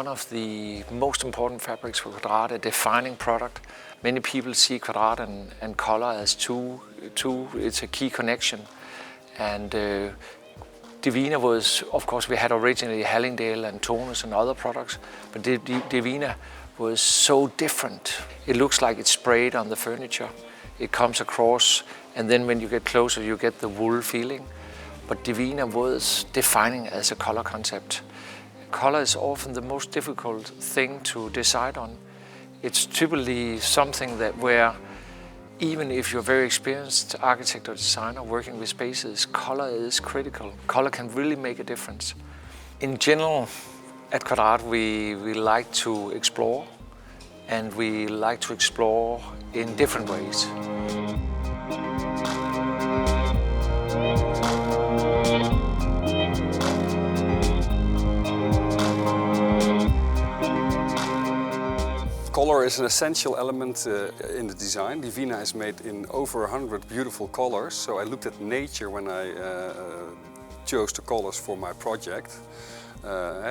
one of the most important fabrics for Kvadrat, a defining product. Many people see Kvadrat and color as two, it's a key connection. And Divina was, of course, we had originally Hallingdale and toners and other products, but Divina was so different. It looks like it's sprayed on the furniture. It comes across, and then when you get closer, you get the wool feeling. But Divina was defining as a color concept. Color is often the most difficult thing to decide on. It's typically something that where even if you're a very experienced architect or designer working with spaces, color is critical. Color can really make a difference. In general, at Kvadrat, we like to explore, and we like to explore in different ways. Color is an essential element in the design. Divina is made in over 100 beautiful colors, so I looked at nature when I chose the colors for my project.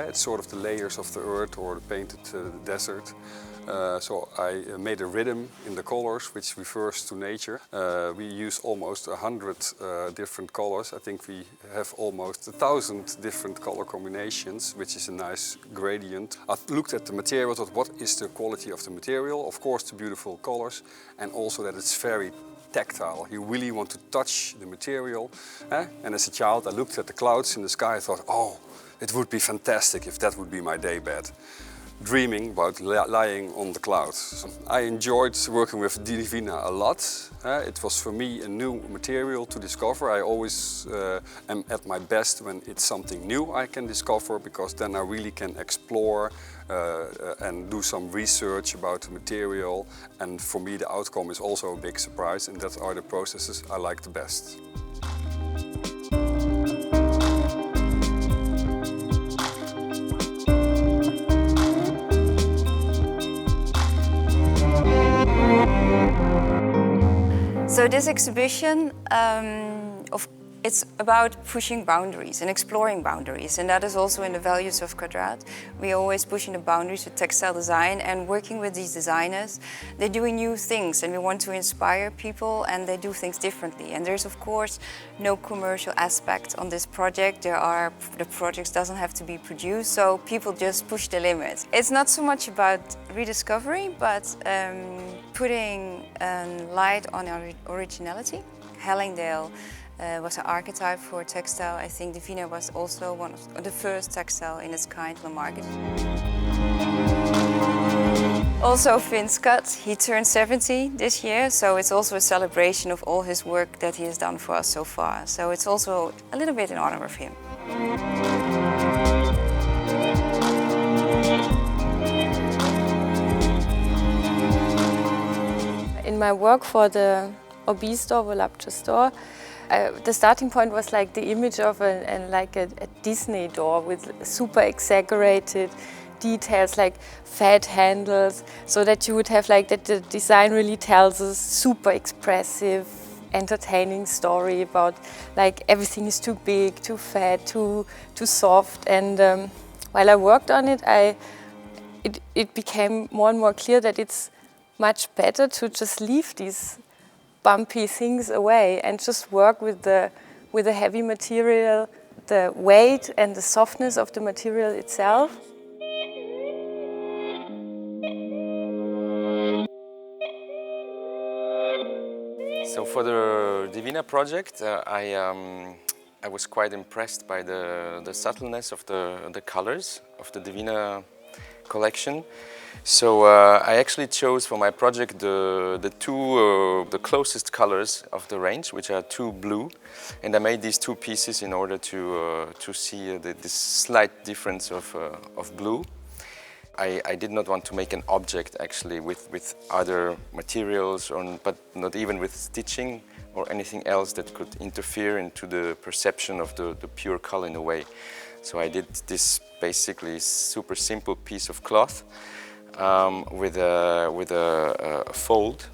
It's sort of the layers of the earth or the painted desert. So I made a rhythm in the colors which refers to nature. We use almost 100 different colors. I think we have almost 1,000 different color combinations, which is a nice gradient. I looked at the material, thought what is the quality of the material? Of course the beautiful colors, and also that it's very tactile. You really want to touch the material. And as a child I looked at the clouds in the sky and thought, oh, it would be fantastic if that would be my daybed. Dreaming about lying on the clouds. I enjoyed working with Divina a lot. It was for me a new material to discover. I always am at my best when it's something new I can discover, because then I really can explore and do some research about the material. And for me the outcome is also a big surprise, and that are the processes I like the best. So this exhibition, it's about pushing boundaries and exploring boundaries, and that is also in the values of Kvadrat. We're always pushing the boundaries with textile design and working with these designers. They're doing new things, and we want to inspire people, and they do things differently. And there's of course no commercial aspect on this project. The project doesn't have to be produced, so people just push the limits. It's not so much about rediscovery, but putting light on our originality. Hallingdale was an archetype for textile. I think Divina was also one of the first textile in its kind on the market. Also Finn Sködt, he turned 70 this year, so it's also a celebration of all his work that he has done for us so far. So it's also a little bit in honor of him. In my work for the OB store, Voluptuous store, the starting point was like the image of a Disney door with super exaggerated details, like fat handles, so that you would have like that the design really tells a super expressive, entertaining story about like everything is too big, too fat, too soft. And while I worked on it, it became more and more clear that it's much better to just leave these bumpy things away and just work with the heavy material, the weight and the softness of the material itself. So for the Divina project, I was quite impressed by the subtleness of the colors of the Divina collection. So I actually chose for my project the closest colors of the range, which are two blue, and I made these two pieces in order to see this slight difference of blue. I did not want to make an object actually with other materials, but not even with stitching or anything else that could interfere into the perception of the pure color in a way. So I did this basically super simple piece of cloth with a fold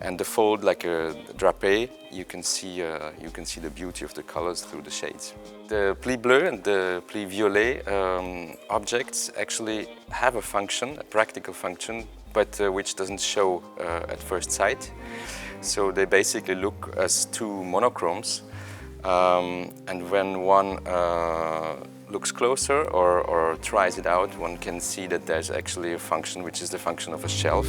And the fold, like a drapé, you can see the beauty of the colors through the shades. The pli bleu and the pli violet objects actually have a function, a practical function, but which doesn't show at first sight. So they basically look as two monochromes, and when one looks closer or tries it out, one can see that there's actually a function which is the function of a shelf.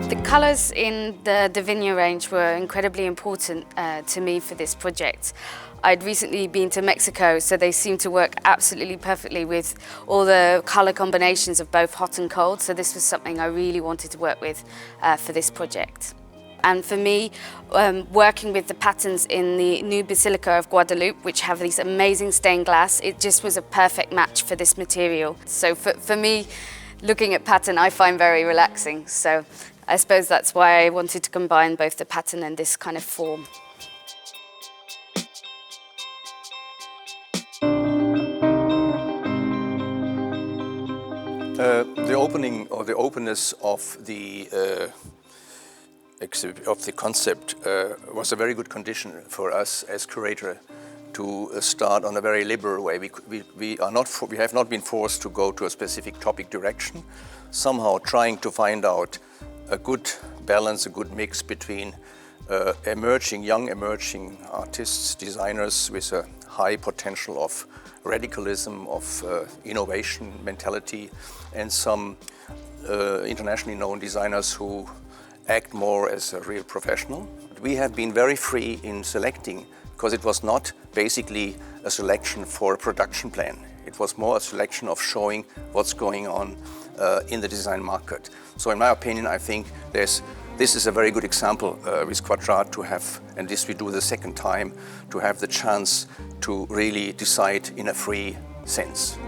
The colours in the Divina range were incredibly important to me for this project. I'd recently been to Mexico, so they seemed to work absolutely perfectly with all the colour combinations of both hot and cold, so this was something I really wanted to work with for this project. And for me, working with the patterns in the new Basilica of Guadalupe, which have these amazing stained glass, it just was a perfect match for this material. So for me, looking at pattern I find very relaxing, so I suppose that's why I wanted to combine both the pattern and this kind of form. The opening or the openness of the concept was a very good condition for us as curator to start on a very liberal way. We have not been forced to go to a specific topic direction, somehow trying to find out a good balance, a good mix between young emerging artists, designers with a high potential of radicalism, of innovation mentality, and some internationally known designers who act more as a real professional. We have been very free in selecting, because it was not basically a selection for a production plan. It was more a selection of showing what's going on in the design market. So in my opinion, I think this is a very good example with Kvadrat to have, and this we do the second time, to have the chance to really decide in a free sense.